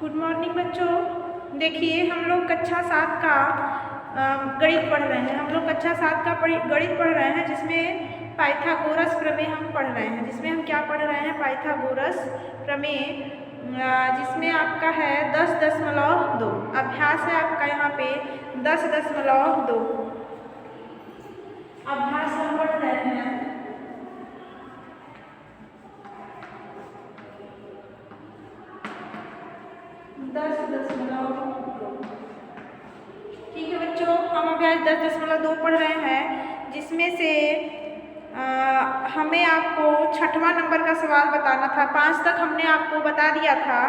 Good morning बच्चों। देखिए हम लोग कक्षा 7 का गणित पढ़ रहे हैं। हम लोग कक्षा 7 का गणित पढ़ रहे हैं, जिसमें पाइथागोरस प्रमेय हम पढ़ रहे हैं। जिसमें हम क्या पढ़ रहे हैं? पाइथागोरस प्रमेय, जिसमें आपका है 10.2 अभ्यास है। आपका यहाँ पे 10.2 अभ्यास हम पढ़ रहे हैं। ठीक है बच्चों, हम अभ्यास 10.2 पढ़ रहे हैं, जिसमें से हमें आपको 6वां नंबर का सवाल बताना था। 5 तक हमने आपको बता दिया था।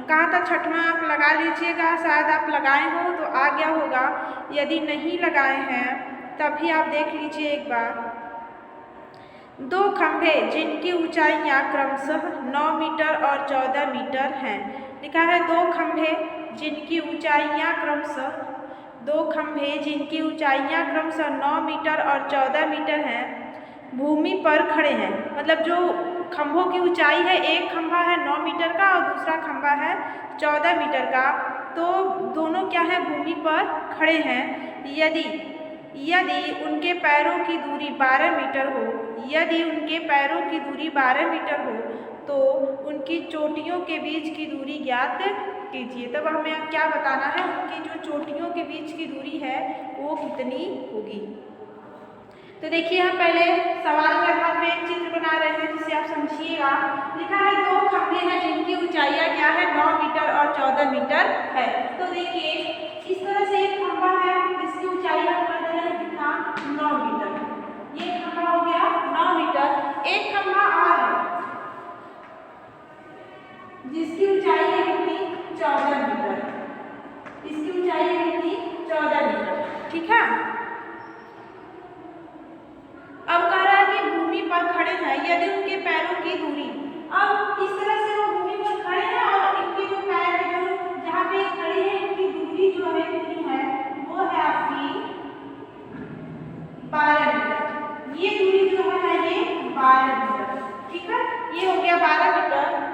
कहा था 6वां आप लगा लीजिएगा। शायद आप लगाए हो तो आ गया होगा, यदि नहीं लगाए हैं तभी आप देख लीजिए एक बार। 2 खंभे जिनकी ऊंचाइयां क्रमशः 9 मीटर और 14 मीटर हैं। लिखा है 2 खंभे जिनकी ऊंचाइयां क्रमशः 9 मीटर और 14 मीटर हैं, भूमि पर खड़े हैं। मतलब जो खंभों की ऊंचाई है, एक खंभा है 9 मीटर का और दूसरा खंभा है 14 मीटर का, तो दोनों क्या है? भूमि पर खड़े हैं। यदि उनके पैरों की दूरी 12 मीटर हो, यदि उनके पैरों की दूरी 12 मीटर हो तो उनकी चोटियों के बीच की दूरी ज्ञात कीजिए। तब हमें क्या बताना है? उनकी जो चोटियों के बीच की दूरी है वो कितनी होगी। तो देखिए हम पहले सवाल के आधार पर एक चित्र बना रहे हैं, जिसे आप समझिएगा। लिखा है 2 खंभे हैं जिनकी ऊंचाइयां क्या है? 9 मीटर और 14 मीटर है। तो देखिए इस तरह से एक खंभा है जिसकी ऊंचाई हम कर रहे हैं कितना? 9 मीटर। ये खंभा हो गया 9 मीटर। एक खंभा और है जिसकी ऊंचाई है कितनी? 14 मीटर। इसकी ऊंचाई है कितनी? 14 मीटर। ठीक है। अब कह रहा है कि भूमि पर खड़े हैं, यदि उनके पैरों की दूरी, अब इस तरह से वो भूमि पर खड़े हैं और इनके जो पैर है, जो जहाँ पे खड़े हैं, इनकी दूरी जो है कितनी है? वो है आपकी 12 मीटर। ये दूरी जो है ये 12 मीटर। ठीक है, ये हो गया 12 मीटर।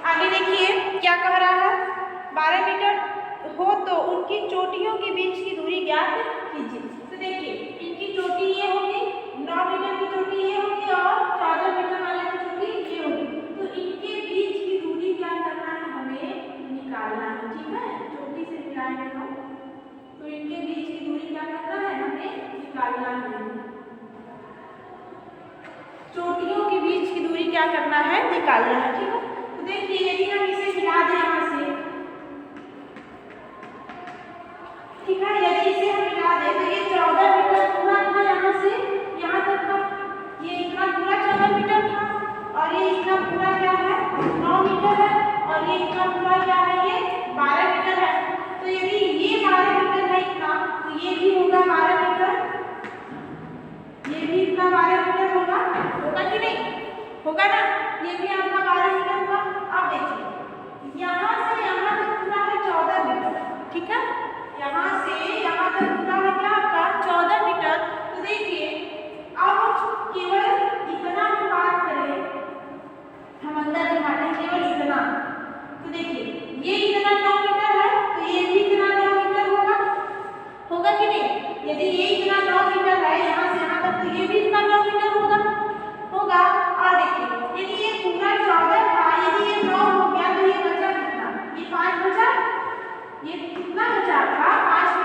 आगे देखिए क्या कह रहा है? 12 मीटर हो तो उनकी चोटियों के बीच की दूरी ज्ञात कीजिए। तो देखिए इनकी चोटी ये होगी, 9 मीटर की चोटी ये होगी और 14 मीटर वाले की चोटी ये होगी। तो इनके बीच की दूरी क्या करना है? हमें निकालना है। ठीक है, चोटी से मिलाएंगे हम, तो इनके बीच की दूरी क्या करना है? हमें निकालना है। चोटियों के बीच की दूरी क्या करना है? निकालना है। ठीक है, तो देखिए यदि हम इसे मिला दें यहाँ से, ठीक है, यदि इसे हम मिला दें तो ये 14 मीटर पूरा था, यहाँ से यहाँ तक का ये इतना पूरा 14 मीटर था, और ये इतना पूरा क्या है? 9 मीटर है, और ये इतना पूरा क्या है? ये 12 मीटर है। तो यदि ये 12 मीटर है इतना, तो ये भी होगा 12 मीटर, ये भी इतना 12 मीटर होगा कि नहीं? होगा ना? ये भी आपका 12 मीटर होगा। अब देखिए यहाँ से यहाँ तक पूरा है 14 मीटर। ठीक है, यहाँ से यहाँ तक पूरा है क्या आपका? 14 मीटर। तो देखिए अब केवल इतना हम बात करें, हम अंदर दिखाते हैं केवल इतना। तो देखिए ये इतना 9 मीटर है, तो ये भी इतना 9 मीटर होगा कि नहीं? यदि ये इतना 9 मीटर है यहाँ से यहाँ तक, तो ये भी इतना 9 मीटर होगा। और देखिए यदि ये पूरा 14 था, यदि ये 9 हो गया तो ये बचा कितना? ये 5 बचा। ये कितना बचा था? 5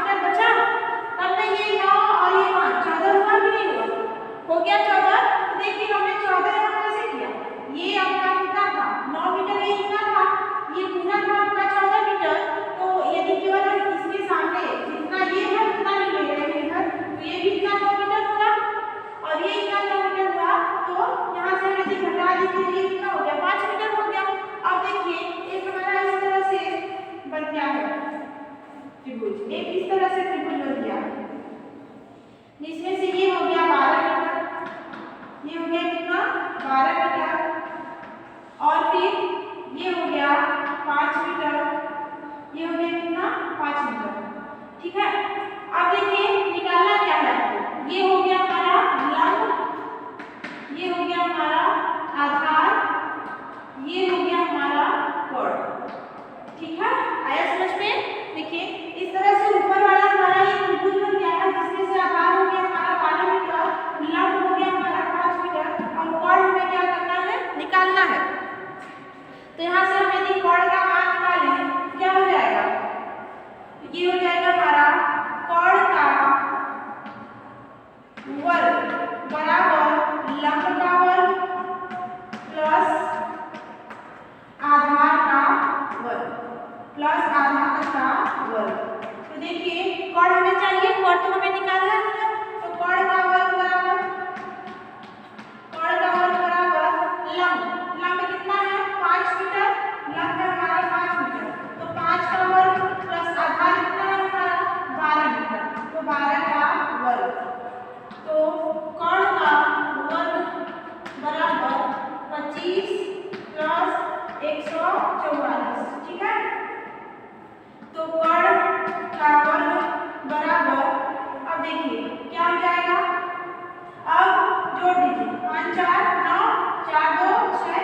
जोड़ दीजिए, 5 4 9, 4 2 6,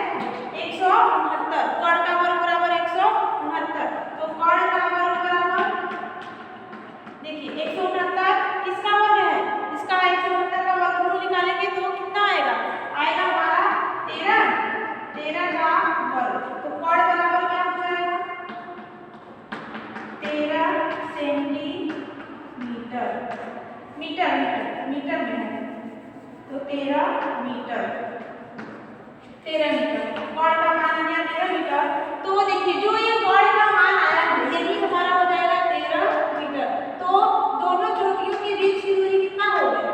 169। कर्ण का वर्ग बराबर 169। तो कर्ण का वर्ग बराबर, देखिए 169 किसका वर्ग है, इसका 169 का वर्गमूल निकालेंगे तो कितना आएगा, आएगा हमारा 13, 13 का वर्ग। तो कर्ण बराबर क्या हो जाएगा, 13 सेंटीमीटर, मीटर मीटर मीटर में है तो 13 मीटर, 13 मीटर कर्ण का मान आ गया 13 मीटर। तो देखिए जो ये कर्ण का मान आया है यही हमारा हो जाएगा 13 मीटर। तो दोनों चोटियों के बीच की दूरी कितना हो गया,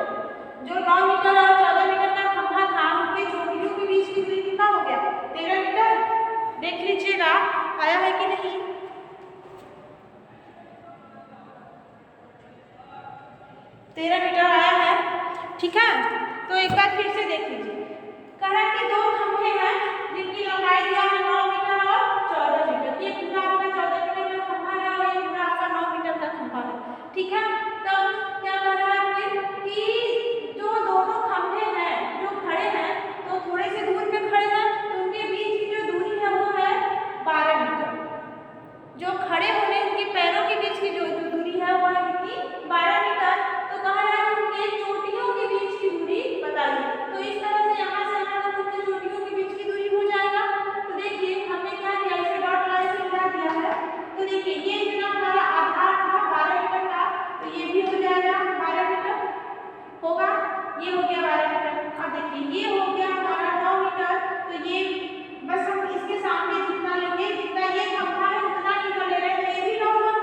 जो 9 मीटर और 14 मीटर का खंभा था उनके चोटियों के बीच की दूरी कितना हो गया, 13 मीटर। देख लीजिएगा आया है कि नहीं, 13 मीटर आया है। ठीक है, तो एक बार फिर से देख लीजिए, कहा कि दो खंभे हैं जिनकी लंबाई दिया है 9 मीटर और 14 मीटर। ये पूरा आपका 14 मीटर का खंभा है और ये पूरा आपका 9 मीटर का खंभा है। ठीक है, तो क्या कर रहा है फिर कि जो दोनों खंभे हैं जो खड़े हैं तो थोड़े से दूर पे खड़े हैं तो उनके बीच की जो दूरी है वो है 12 मीटर। जो खड़े होने उनके पैरों के बीच की जो दूरी है वो है कितनी, 12 मीटर। तो कहा रहा है कि उनके चोटियों के बीच की दूरी बताइए। तो इस तरह से यहाँ से यहाँ तक उनके चोटियों के बीच की दूरी हो जाएगा। तो देखिए हमने क्या किया, इसे डॉट लाइन से मिला दिया है। तो देखिए ये इतना हमारा आधार था 12 मीटर का, तो ये भी हो जाएगा 12 मीटर होगा, ये हो गया 12 मीटर। अब देखिए ये हो गया हमारा 9 मीटर। तो ये बस हम इसके सामने जितना लेंगे, जितना ये खंभा है उतना ही तो ले रहे हैं, तो ये भी 9 हुआ,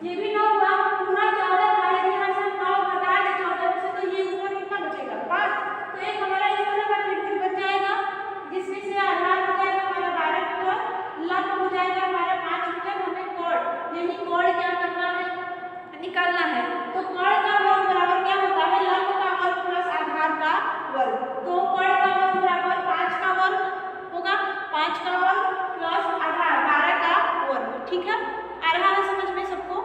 ये भी 9 हुआ, पूरा 14 था। यदि यहाँ से 9 घटा दें 14 से तो ये ऊपर कितना बचेगा, 5। तो एक हमारा इस तरह का त्रिभुज बच जाएगा जिसमें से आधार हो जाएगा हमारा 12 मीटर, लंब हो जाएगा हमारा 5 मीटर। हमें कोण, यानी कोण क्या करना है, निकालना है। तो कोण का वर्ग बराबर क्या होता है, लंब का वर्ग प्लस आधार का वर्ग। तो कोण का वर्ग बराबर 5 का वर्ग होगा, 5 का वर्ग प्लस आधार 12 का वर्ग। ठीक है, आ रहा है समझ में सबको।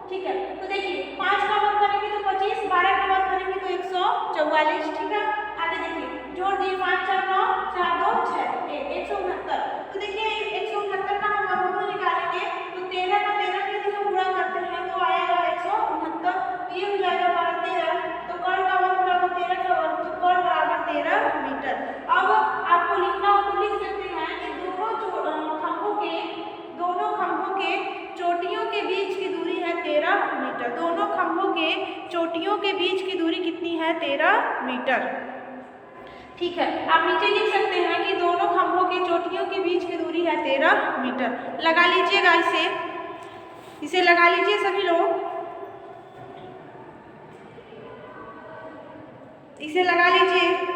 ठीक है, तो देखिए 5 का वर्ग करेंगे तो 25, 12 का वर्ग करेंगे तो 144। ठीक है, आगे देखिए जोड़ दिए, 5 4 9, 4 2 6, 169। तो देखिए 169 का हम वर्गमूल निकालेंगे तो 13 का 13 यदि हम गुणा करते हैं तो आएगा 169। ये हो जाएगा हमारा 13। तो कर्ण का वर्ग बराबर 13 का वर्ग, तो कर्ण बराबर 13 मीटर। अब आपको लिखना हो तो लिख सकते हैं कि दोनों खंभों के चोटियों के बीच की दूरी है 13 मीटर। दोनों खंभों के चोटियों के बीच की दूरी कितनी है, 13 मीटर। ठीक है, आप नीचे लिख सकते हैं कि दोनों खंभों के चोटियों के बीच की दूरी है 13 मीटर। लगा लीजिएगा इसे लगा लीजिए सभी लोग, इसे लगा लीजिए।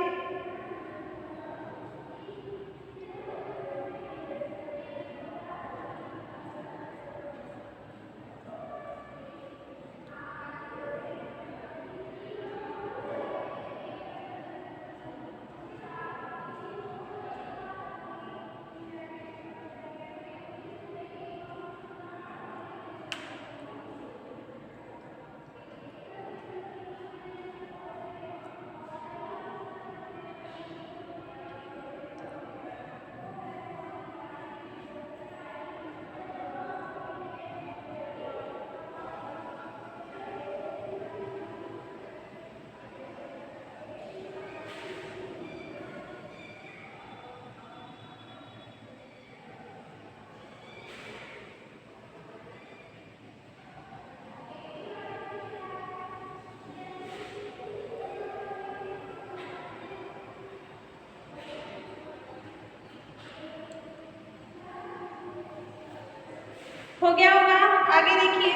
हो गया होगा। आगे देखिए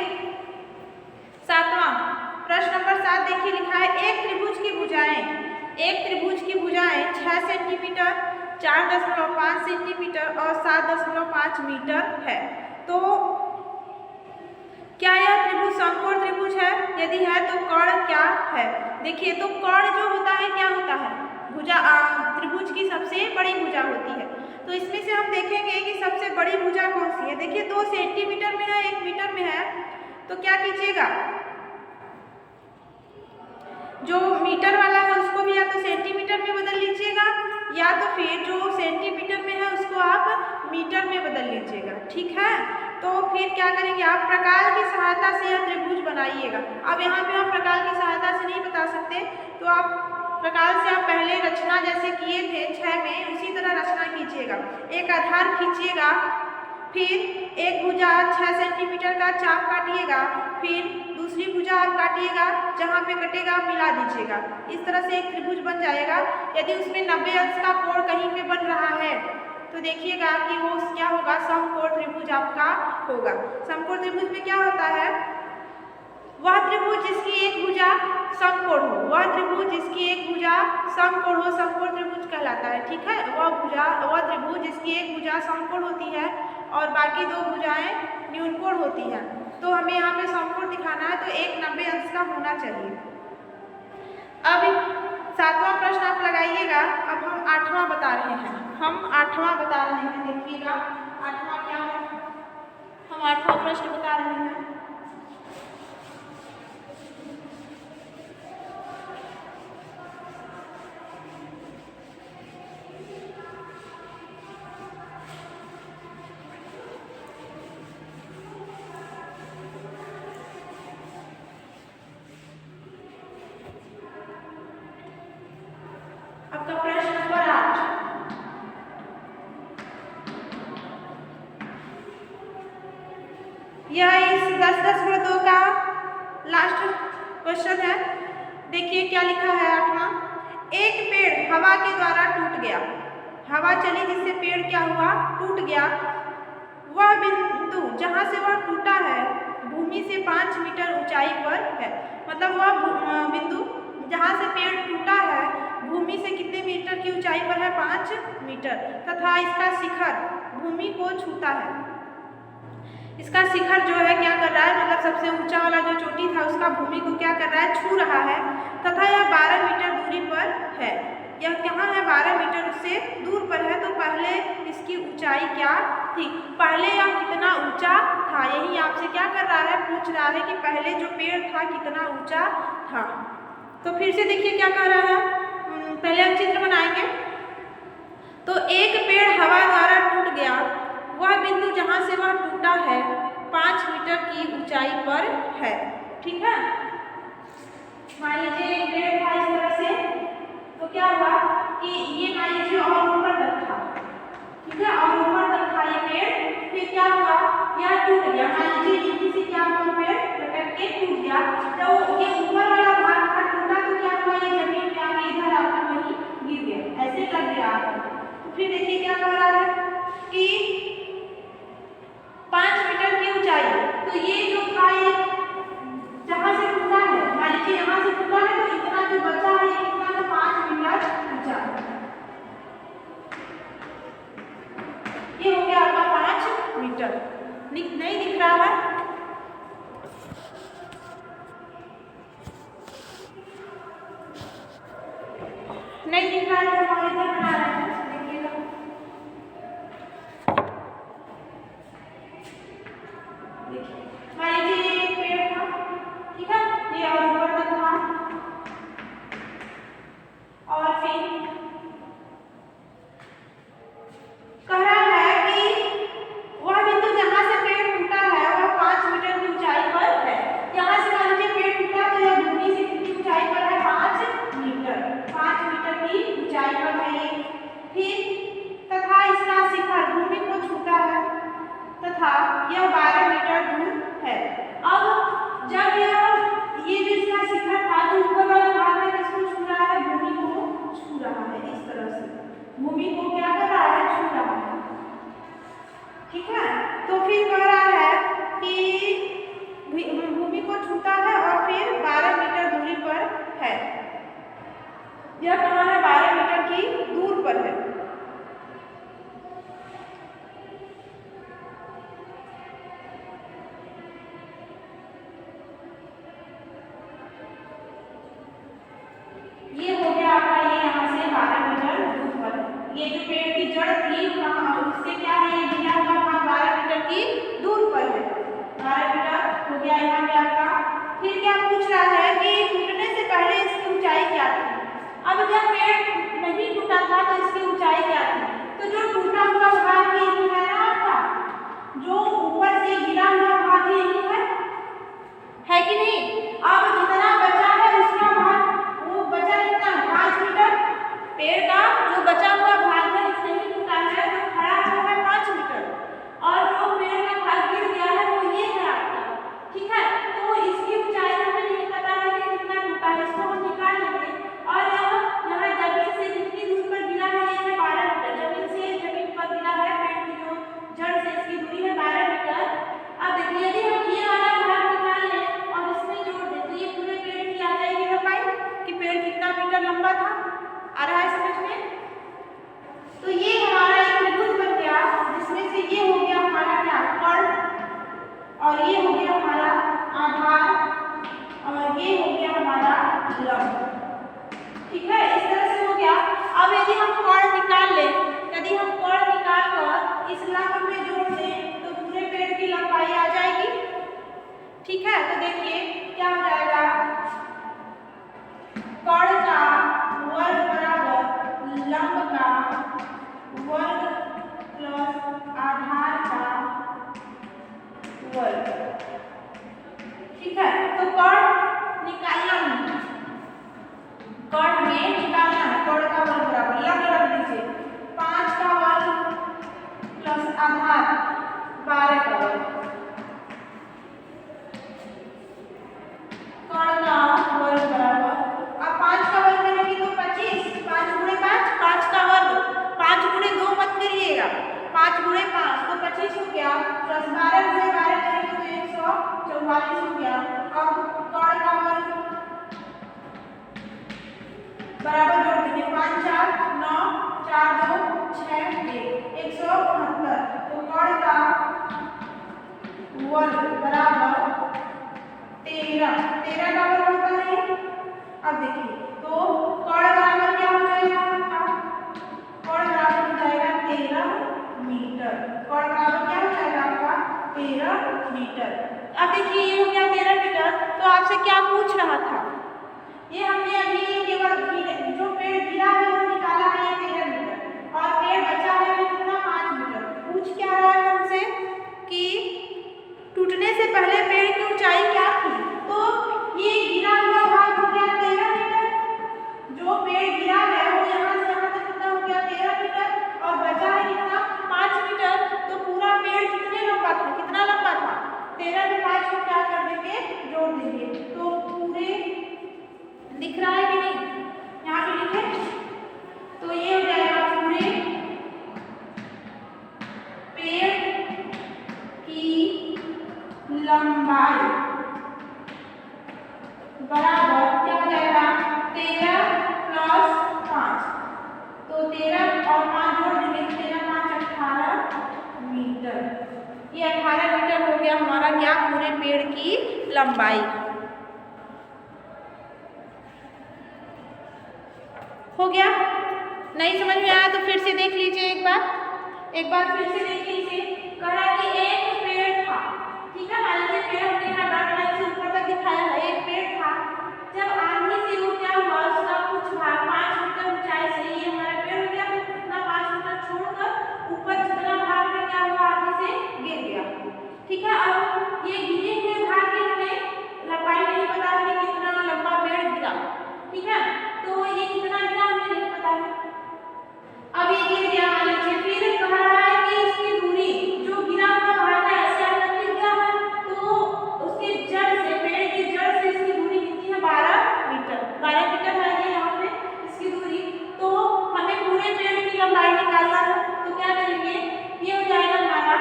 7वां प्रश्न नंबर 7 देखिए लिखा है एक त्रिभुज की भुजाएं 6 सेंटीमीटर, 4.5 सेंटीमीटर और 7.5 मीटर है। तो क्या यह त्रिभुज समकोण त्रिभुज है, यदि है तो कर्ण क्या है। देखिए तो कर्ण जो होता है क्या होता है, भुजा त्रिभुज की सबसे बड़ी भुजा होती है। तो इसमें से हम देखेंगे कि सबसे बड़ी भुजा कौन सी है। देखिए 2 सेंटीमीटर में है, 1 मीटर में है, तो क्या कीजिएगा जो मीटर वाला है उसको भी या तो सेंटीमीटर मीटर में बदल लीजिएगा, ठीक है। तो फिर क्या करेंगे आप, प्रकार की सहायता से यह त्रिभुज बनाइएगा। अब यहाँ पे हम प्रकार की सहायता से नहीं बता सकते, तो आप प्रकार से आप पहले रचना जैसे किए थे 6 में, उसी तरह रचना कीजिएगा। एक आधार खींचिएगा, फिर एक भुजा 6 सेंटीमीटर का चाप काटिएगा, फिर दूसरी भुजा आप काटिएगा, जहाँ पे कटेगा मिला दीजिएगा। इस तरह से एक त्रिभुज बन जाएगा। यदि उसमें 90 अंश का कोण कहीं पे बन रहा है तो देखिएगा कि वो क्या होगा, समकोण त्रिभुज आपका होगा। समकोण त्रिभुज में क्या होता है, वह त्रिभुज जिसकी एक भुजा समकोण हो, वह त्रिभुज जिसकी एक भुजा समकोण हो, समकोण त्रिभुज कहलाता है, ठीक है। वह त्रिभुज जिसकी एक भुजा समकोण होती है और बाकी 2 भुजाएं न्यूनकोण होती हैं। तो हमें यहाँ पे समकोण दिखाना है, तो एक 90 अंश का होना चाहिए। अब 7वां प्रश्न आप लगाइएगा। अब हम 8वां बता रहे हैं, देखिएगा 8वां क्या है, हम 8वां प्रश्न बता रहे हैं। आपका प्रश्न नंबर 8, यह इस 10-10/2 का लास्ट क्वेश्चन है। देखिए क्या लिखा है 8वां, एक पेड़ हवा के द्वारा टूट गया, हवा चली जिससे पेड़ क्या हुआ, टूट गया। वह बिंदु जहाँ से वह टूटा है भूमि से 5 मीटर ऊंचाई पर है। मतलब वह बिंदु जहाँ से पेड़ टूटा है भूमि से कितने मीटर की ऊंचाई पर है, 5 मीटर, तथा इसका शिखर भूमि को छूता है। इसका शिखर जो है क्या कर रहा है, मतलब सबसे ऊंचा वाला जो चोटी था उसका भूमि को क्या कर रहा है, छू रहा है, तथा यह 12 मीटर दूरी पर है। यह कहाँ है, 12 मीटर से दूर पर है। तो पहले इसकी ऊंचाई क्या थी, पहले यह कितना ऊंचा था, यही आपसे क्या कर रहा है, पूछ रहा है कि पहले जो पेड़ था कितना ऊंचा था। तो फिर से देखिए क्या कह रहा है, पहले हम चित्र बनाएंगे। तो एक पेड़ हवा द्वारा टूट गया, वह बिंदु जहाँ से वह टूटा है 5 मीटर की ऊंचाई पर है, ठीक है। मान लीजिए एक पेड़ था इस तरह से, तो क्या हुआ कि ये मान लीजिए और ऊपर तक था, ठीक है, और ऊपर तक था ये पेड़। फिर क्या हुआ, यह टूट गया, मान लीजिए नीचे से क्या हुआ, पेड़ लटक के टूट गया। जब ये ऊपर वाला भाग था टूटा तो क्या हुआ, ये जमीन पे आके इधर आकर वहीं गिर गया, ऐसे लग गया आपको। तो फिर देखिए क्या कह रहा है कि 5 मीटर की ऊंचाई, तो ये जो था ये जहाँ से टूटा है, मान लीजिए यहाँ से टूटा है तो इतना जो बचा है ये कितना था, 5 मीटर ऊंचा। ये हो गया आपका 5 मीटर। नहीं दिख रहा है, नहीं दिख रहा है तो हम इधर बना रहे हैं, देखिएगा। मान लीजिए ये एक पेड़ था, ठीक है, ये और ऊपर तक था, और फिर कह रहा है कि वह बिंदु जहाँ से पेड़ टूटा है वह 5 मीटर की ऊंचाई पर है। यहाँ से मान लीजिए पेड़ टूटा तो यह भूमि से कितनी ऊंचाई पर है, 5 मीटर, 5 मीटर की ऊंचाई पर है ये। फिर तथा इसका शिखर भूमि को छूता है, तथा यह 12 मीटर दूर है। अब जब ये जो इसका शिखर था जो ऊपर वाला भाग है किसको छू रहा है, भूमि को छू रहा है, इस तरह से भूमि को क्या कर रहा है, छू रहा है, ठीक है। तो फिर कह रहा है कि भूमि को छूता है और फिर 12 मीटर दूरी पर है। यह कहाँ है, 12 मीटर की दूर पर है। ये हो गया आपका, ये यहाँ से 12 मीटर दूर पर है। ये जो पेड़ की जड़ थी वहाँ उससे क्या है, ये गिरा हुआ वहाँ 12 मीटर की दूर पर है, 12 मीटर हो गया यहाँ पे आपका। फिर क्या पूछ रहा है कि टूटने से पहले इसकी ऊंचाई क्या थी। अब जब पेड़ नहीं टूटा था तो इसकी ऊंचाई क्या थी, तो जो टूटा हुआ भाग ये है ठीक है, तो देखिए क्या हो जाएगा, कर्ण का वर्ग बराबर लंब का वर्ग प्लस आधार का वर्ग। ठीक है, तो कर्ण निकालना है, कर्ण में निकालना है, कर्ण का वर्ग बराबर लंब रख दीजिए 5 का वर्ग प्लस आधार 12 का वर्ग, कर्ण का वर्ग बराबर, अब 5 का वर्ग करेंगे तो 25, 5 गुणे 5, 5 का वर्ग, 5 गुणे 2 मत करिएगा, 5 गुणे 5 तो 25 हो गया, प्लस 12 गुणे 12 करेंगे तो 144 हो गया। अब कर्ण का वर्ग बराबर जोड़ देंगे, 5 4 9 4 2 6 1 169, तो कर्ण का वर्ग बराबर 13, 13 का वर्ग होता है। अब देखिए तो कर्ण बराबर क्या हो जाएगा आपका, कर्ण बराबर हो जाएगा 13 मीटर, कर्ण बराबर क्या हो जाएगा आपका 13 मीटर। अब देखिए ये हो गया 13 मीटर, तो आपसे क्या पूछ रहा था, ये हमने अभी केवल जो पेड़ गिरा है वो निकाला है 13 मीटर और पेड़ बचा है वो कितना 5 मीटर। पूछ क्या रहा है हमसे कि टूटने से पहले पेड़ की ऊंचाई क्या थी, तो ये गिरा हुआ भाग हो गया 13 मीटर, जो पेड़ गिरा है वो यहाँ से यहाँ तक कितना हो गया 13 मीटर और बचा है कितना 5 मीटर, तो पूरा पेड़ कितने लंबा था, कितना लंबा था 13 में 5 को क्या कर देंगे जोड़ देंगे, तो पूरे दिख रहा है कि नहीं, यहाँ पे लिखे, तो ये हो जाएगा पूरे पेड़ की लंबाई बराबर क्या हो जाएगा 13 प्लस 5, तो 13 और 5 जोड़ देंगे, 13 5 18 मीटर, ये 18 मीटर हो गया हमारा क्या पूरे पेड़ की लंबाई। हो गया, नहीं समझ में आया तो फिर से देख लीजिए, एक बार फिर से देख लीजिए। कह रहा है कि एक पेड़ था, ठीक है, मान लीजिए पेड़ हमने यहाँ डॉट लाइन से ऊपर तक दिखाया है, एक पेड़ था, जब आंधी से वो क्या हुआ उसका कुछ भाग 5 मीटर ऊंचाई से, ये हमारा पेड़ हो गया, तो कितना 5 मीटर छोड़कर ऊपर जितना भाग में क्या हुआ आंधी से गिर गया। ठीक है, अब ये गिरे हुए भाग की हमें लंबाई नहीं पता है कि कितना लंबा पेड़ गिरा, ठीक है, तो ये कितना गिरा हमें नहीं पता है। अब ये गिर गया मान लीजिए, फिर कह रहा है कि इसकी दूरी जो गिरा हुआ भाग है ऐसे अगर गिर गया है तो उसके जड़ से, पेड़ के जड़ से इसकी दूरी कितनी है 12 मीटर, 12 मीटर है ये यहाँ पे इसकी दूरी, तो हमें पूरे पेड़ की लंबाई निकालना है, तो क्या करेंगे, ये हो जाएगा हमारा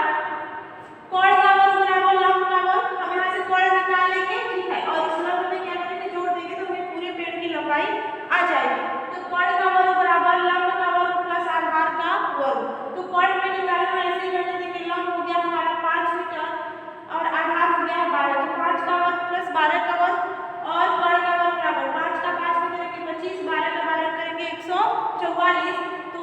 कर्ण का वर्ग बराबर लंब का वर्ग, हम यहाँ से कर्ण निकाल लेंगे, ठीक है, और इस लंब में क्या करेंगे जोड़ देंगे तो हमें पूरे पेड़ की लंबाई आ जाएगी। तो कर्ण का वर्ग बराबर लंब का वर्ग प्लस आधार का वर्ग, तो कर्ण में निकालना है ऐसे करने देंगे, लंब हो गया हमारा 5 मीटर और आधार हो गया 12, तो 5 का वर्ग प्लस 12 का वर्ग और कर्ण का वर्ग बराबर 5 का 5 में करेंगे 25, 12 का 12 करेंगे 144, तो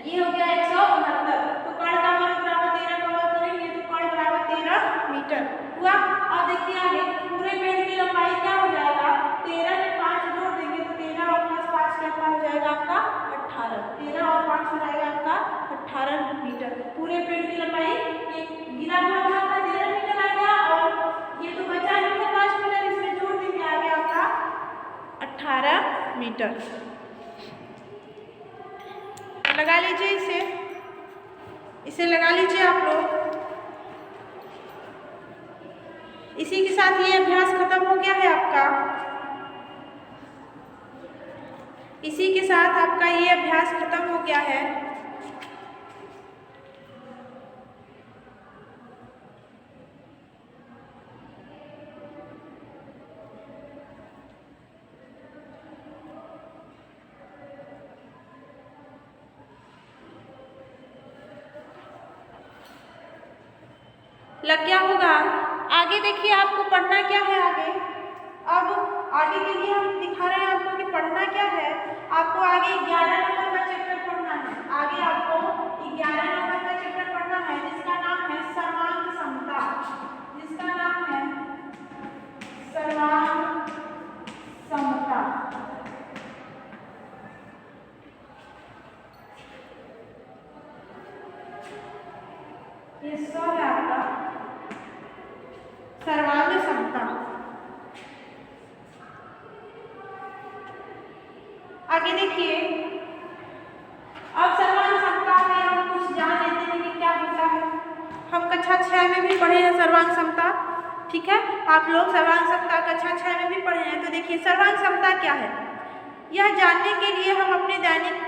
ये हो गया 169, तो कर्ण का वर्ग बराबर 13 का वर्ग करेंगे तो कर्ण बराबर 13 मीटर हुआ। अब देखिए आगे पूरे पेड़ की लंबाई क्या हो जाएगा, 13 में 5 जोड़ देंगे तो 13 और प्लस 5 कितना हो जाएगा आपका 18, 13 और 5 हो जाएगा आपका 18 मीटर, पूरे पेड़ की लंबाई, ये गिरा हुआ भाग था 13 मीटर आ गया और ये तो बचा है 5 मीटर, इसमें जोड़ देंगे आ गया आपका 18 मीटर। लगा लीजिए इसे लगा लीजिए आप लोग। इसी के साथ ये अभ्यास खत्म हो गया है आपका, इसी के साथ आपका ये अभ्यास खत्म हो गया है। लग गया होगा। आगे देखिए आपको पढ़ना क्या है आगे, अब आगे के लिए हम दिखा रहे हैं आपको कि पढ़ना क्या है। आपको आगे 11 नंबर का चैप्टर पढ़ना है, आगे आपको 11 नंबर का चैप्टर पढ़ना है जिसका नाम है समांग समता, जिसका नाम है ये स है आपका सर्वांग समता। आगे देखिए, अब सर्वांग समता में हम कुछ जान लेते हैं कि क्या होता है। हम कक्षा 6 में भी पढ़े हैं सर्वांग समता, ठीक है, आप लोग सर्वांग समता कक्षा 6 में भी पढ़े हैं। तो देखिए सर्वांग समता क्या है, यह जानने के लिए हम अपने दैनिक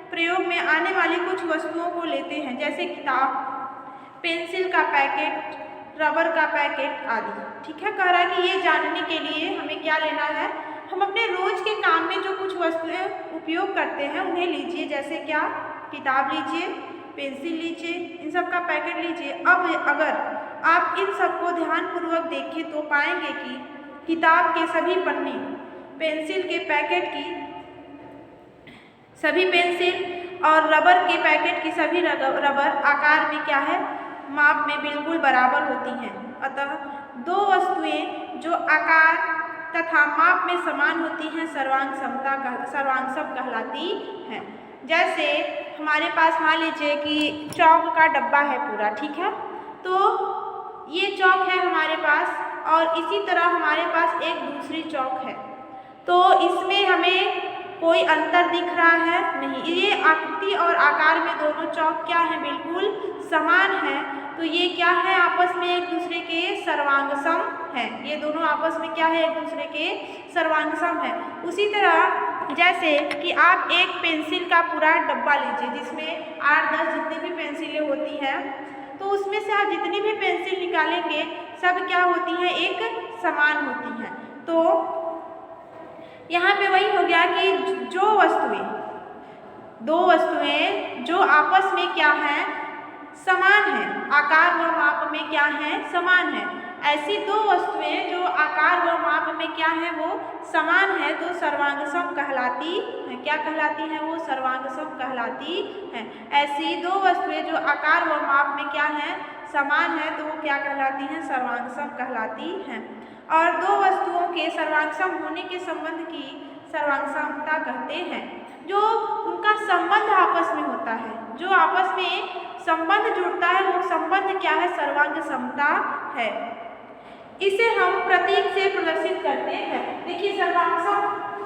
प्रयोग में आने वाली कुछ वस्तुओं को लेते हैं, जैसे किताब, पेंसिल का पैकेट, रबर का पैकेट आदि, ठीक है। कह रहा है कि ये जानने के लिए हमें क्या लेना है, हम अपने रोज के काम में जो कुछ वस्तुएं उपयोग करते हैं उन्हें लीजिए, जैसे क्या, किताब लीजिए, पेंसिल लीजिए, इन सब का पैकेट लीजिए। अब अगर आप इन सबको ध्यानपूर्वक देखें तो पाएंगे कि किताब के सभी पन्ने, पेंसिल के पैकेट की सभी पेंसिल और रबर के पैकेट की सभी रबर आकार में क्या है, माप में बिल्कुल बराबर होती हैं। अतः दो वस्तुएं जो आकार तथा माप में समान होती हैं सर्वांग सम कहलाती हैं। जैसे हमारे पास मान लीजिए कि चौक का डब्बा है पूरा, ठीक है, तो ये चौक है हमारे पास और इसी तरह हमारे पास एक दूसरी चौक है, तो इसमें हमें कोई अंतर दिख रहा है नहीं, ये आकृति और आकार में दोनों चौक क्या है, बिल्कुल समान है। तो ये क्या है, आपस में एक दूसरे के सर्वांगसम है, ये दोनों आपस में क्या है, एक दूसरे के सर्वांगसम है। उसी तरह जैसे कि आप एक पेंसिल का पूरा डब्बा लीजिए जिसमें 8-10 जितनी भी पेंसिलें होती हैं, तो उसमें से आप जितनी भी पेंसिल निकालेंगे सब क्या होती हैं, एक समान होती हैं। तो यहाँ पे वही हो गया कि दो वस्तुएं जो आपस में क्या है, समान है, आकार व माप में क्या है, समान है, ऐसी दो वस्तुएं जो आकार व माप में क्या है, वो समान है, तो सर्वांगसम कहलाती हैं। क्या कहलाती हैं, वो सर्वांगसम कहलाती हैं। ऐसी दो वस्तुएं जो आकार व माप में क्या है, समान है, तो वो क्या कहलाती हैं, सर्वांगसम कहलाती हैं। और दो वस्तुओं के सर्वांगसम होने के संबंध की सर्वांगसमता कहते हैं। जो उनका संबंध आपस में होता है, जो आपस में संबंध जुड़ता है, वो संबंध क्या है, सर्वांग समता है। इसे हम प्रतीक से प्रदर्शित करते हैं। देखिए सर्वांगसम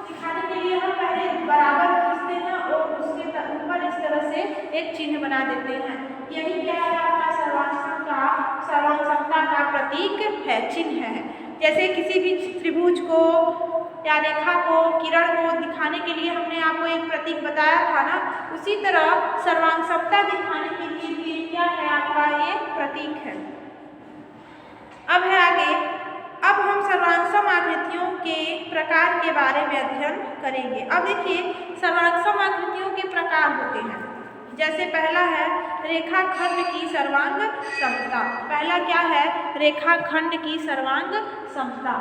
दिखाने के लिए हम पहले बराबर खींचते हैं और उसके ऊपर इस तरह से एक चिन्ह बना देते हैं। यही क्या है, आपका सर्वांग समता का प्रतीक है, चिन्ह है। जैसे किसी भी त्रिभुज को या रेखा को, किरण को दिखाने के लिए हमने आपको एक प्रतीक बताया था ना, उसी तरह सर्वांग समता दिखाने के लिए भी क्या है, आपका ये प्रतीक है। अब है आगे, अब हम सर्वांगसम आकृतियों के प्रकार के बारे में अध्ययन करेंगे। अब देखिए सर्वांगसम आकृतियों के प्रकार होते हैं। जैसे पहला है रेखाखंड की सर्वांग समता। पहला क्या है, रेखाखंड की सर्वांग समता।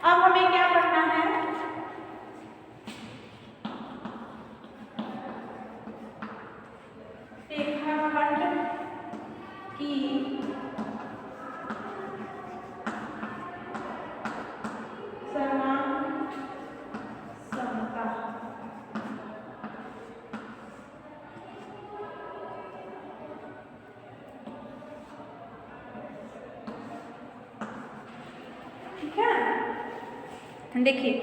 अब हमें क्या पढ़ना है, रेखाखंड की सर्वांग समता। ठीक है, देखिए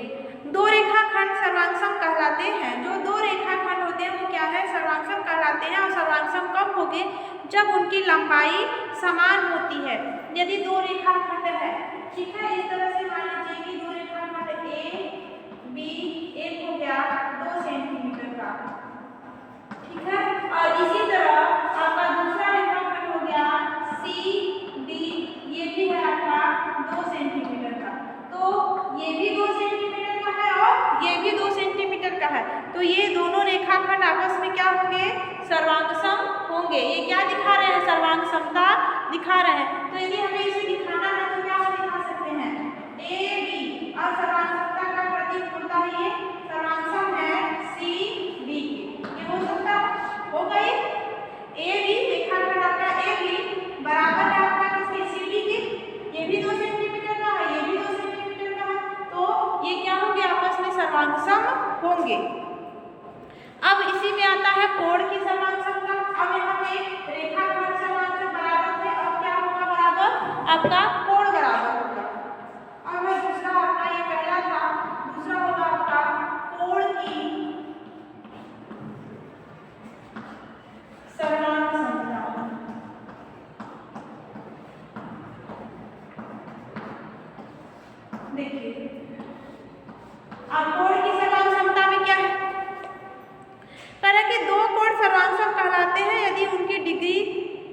दो रेखाखंड सर्वांगसम कहलाते हैं। जो दो रेखाखंड होते हैं वो क्या है, सर्वांगसम कहलाते हैं। और सर्वांगसम कब होंगे, जब उनकी लंबाई समान होती है। यदि दो रेखाखंड है, ठीक है, इस तरह से मान लीजिए कि दो रेखाखंड ए बी, एक हो गया 2 सेंटीमीटर का, ठीक है, और इसी तरह आपका दूसरा रेखाखंड हो गया सी डी, ये भी है आपका 2 सेंटीमीटर का। तो ये भी 2 सेंटीमीटर का है और ये भी 2 सेंटीमीटर का है, तो ये दोनों रेखाखंड आपस में क्या होंगे, सर्वांगसम होंगे। ये क्या दिखा रहे हैं, सर्वांग समता दिखा रहे हैं। तो यदि हमें इसे दिखाना है तो क्या हम दिखा सकते हैं, ए बी, और सर्वांग समता का प्रतीक होता है ये होंगे। अब इसी में आता है कोण की सर्वांग समता। अब यहाँ पे रेखाखंड समान से बराबर थे, अब क्या होगा बराबर, आपका कोण बराबर होगा। अब है दूसरा आपका, ये पहला था, दूसरा होगा आपका कोण की सर्वांग समता। देखिए अब कोण की सर्वांग समता में क्या है, तरह के दो कोण सर्वांग कहलाते हैं यदि उनकी डिग्री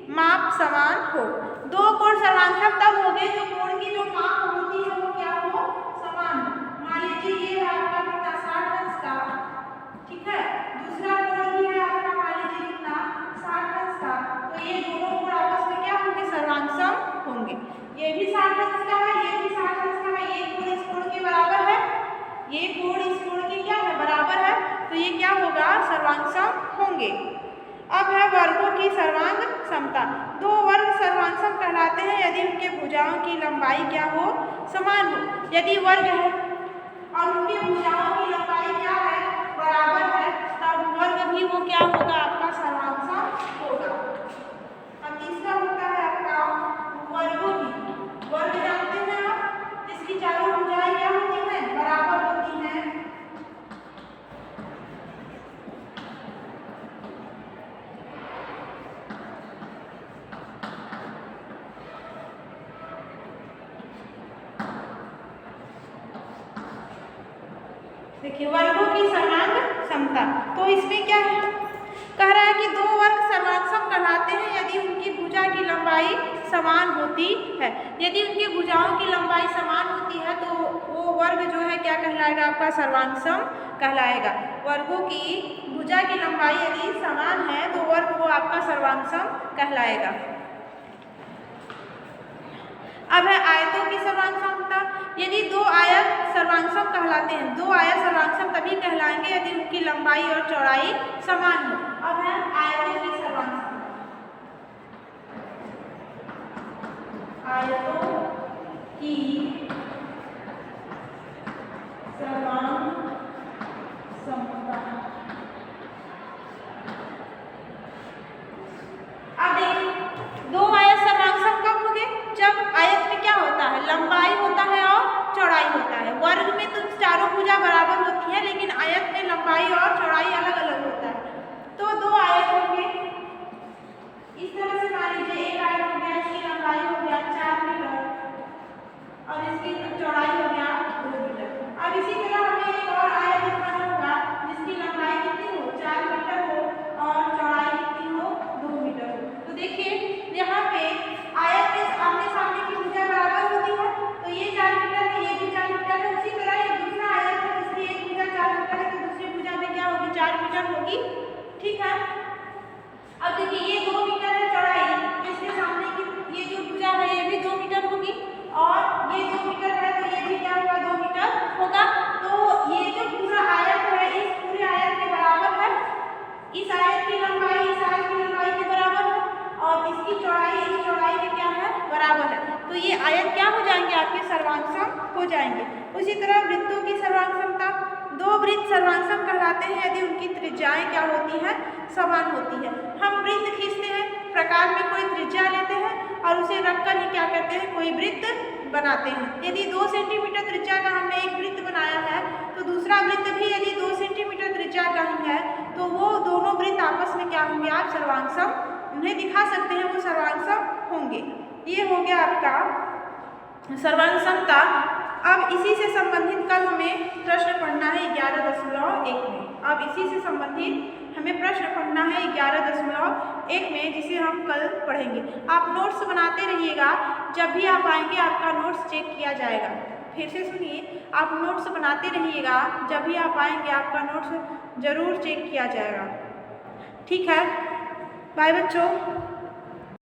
माप समान हो। दो कोण सर्वांग तब हो गए जो कोण की जो माप होती है वो क्या हो, समान हो। मान लीजिए ये है आपका कितना 60 अंश का, ठीक है, दूसरा कोण भी है आपका मान लीजिए कितना 60 अंश का, तो ये दोनों कोण आपस में क्या होंगे, सर्वांग होंगे। ये भी 60 अंश का है, ये भी 60 अंश का है, ये कोण इस कोण के बराबर है, ये कोण इस कोण के क्या है, बराबर है, तो ये क्या होगा, सर्वांग सम होंगे। अब है वर्गों की सर्वांग समता। दो वर्ग सर्वांग सम कहलाते हैं यदि उनके भुजाओं की लंबाई क्या हो, समान हो। यदि वर्ग है और उनके भुजाओं की लंबाई क्या है, बराबर है, तब वर्ग भी वो क्या होगा, आपका सर्वांग सम होगा। अब तीसरा होता है आपका वर्गों की। वर्ग जानते हैं आप, इसकी चारों भुजाएं क्या होती हैं, बराबर होती हैं। देखिए वर्गों की सर्वांग समता, तो इसमें क्या है, कह रहा है कि दो वर्ग सर्वांग सम कहलाते हैं यदि उनकी भुजा की लंबाई समान होती है। यदि उनकी भुजाओं की लंबाई समान होती है तो वो वर्ग जो है क्या कहलाएगा, आपका सर्वांग सम कहलाएगा। वर्गों की भुजा की लंबाई यदि समान है तो वर्ग वो आपका सर्वांग सम कहलाएगा। अब है आयतों की सर्वांग समता। यदि दो आयत सर्वांग सम कहलाते हैं, दो आयत सर्वांग सम तभी कहलाएंगे यदि उनकी लंबाई और चौड़ाई समान हो। अब है आयतों की सर्वांग समता। आयतों की सर्वांग समता। अब देखिए दो आयत सर्वांग सम कब होंगे, जब आयत में क्या होता है, लंबाई होता है और चौड़ाई होता है। वर्ग में तो चारों भुजा बराबर होती है लेकिन आयत में लंबाई और चौड़ाई अलग अलग होता है। तो दो आयत होंगे इस तरह से, मान लीजिए एक आयत हो गया, इसकी लंबाई हो गया 4 मीटर और इसकी चौड़ाई हो गया 2 मीटर। अब इसी तरह हमें एक और आयत दिखाना होगा जिसकी लंबाई कितनी हो, 4 मीटर हो और चौड़ाई कितनी हो, 2 मीटर हो। तो देखिए यहाँ पे आयत के आमने सामने की भुजा बराबर होती है, तो ये 4 मीटर है, ये भी 4 मीटर है। उसी तरह एक दूसरा आयत है जिसकी एक भुजा 4 मीटर है तो दूसरी भुजा में क्या होगी, 4 मीटर होगी, ठीक है। अब देखिए ये 2 मीटर है चौड़ाई, इसके सामने की ये जो भुजा है ये भी 2 मीटर होगी और ये 2 मीटर है तो ये भी क्या होगा, 2 मीटर होगा। तो ये जो पूरा आयत है इस पूरे आयत के बराबर है, इस आयत की लंबाई इस आयत की लंबाई के बराबर है और इसकी चौड़ाई इस चौड़ाई के क्या है, बराबर है। तो ये आयत क्या हो जाएंगे, आपके सर्वांग सम हो जाएंगे। उसी तरह वृत्तों की सर्वांग समता। दो वृत्त सर्वांग सम कहलाते हैं यदि उनकी त्रिज्याएं क्या होती हैं, समान होती है। हम वृत्त खींचते हैं, प्रकार में कोई त्रिज्या लेते हैं और उसे रखकर ही क्या करते हैं, कोई वृत्त बनाते हैं। यदि 2 सेंटीमीटर त्रिज्या का हमने एक वृत्त बनाया है तो दूसरा वृत्त भी यदि 2 सेंटीमीटर त्रिज्या का ही है तो वो दोनों वृत्त आपस में क्या होंगे, आप सर्वांग सम उन्हें दिखा सकते हैं, वो सर्वांग सम होंगे। ये हो गया आपका सर्वांग समता। अब इसी से संबंधित कल हमें प्रश्न पढ़ना है 11.1 में। अब इसी से संबंधित हमें प्रश्न पढ़ना है 11.1 में, जिसे हम कल पढ़ेंगे। आप नोट्स बनाते रहिएगा, जब भी आप आएंगे आपका नोट्स चेक किया जाएगा। फिर से सुनिए, आप नोट्स बनाते रहिएगा, जब भी आप आएंगे आपका नोट्स जरूर चेक किया जाएगा, ठीक है। बाय बच्चों।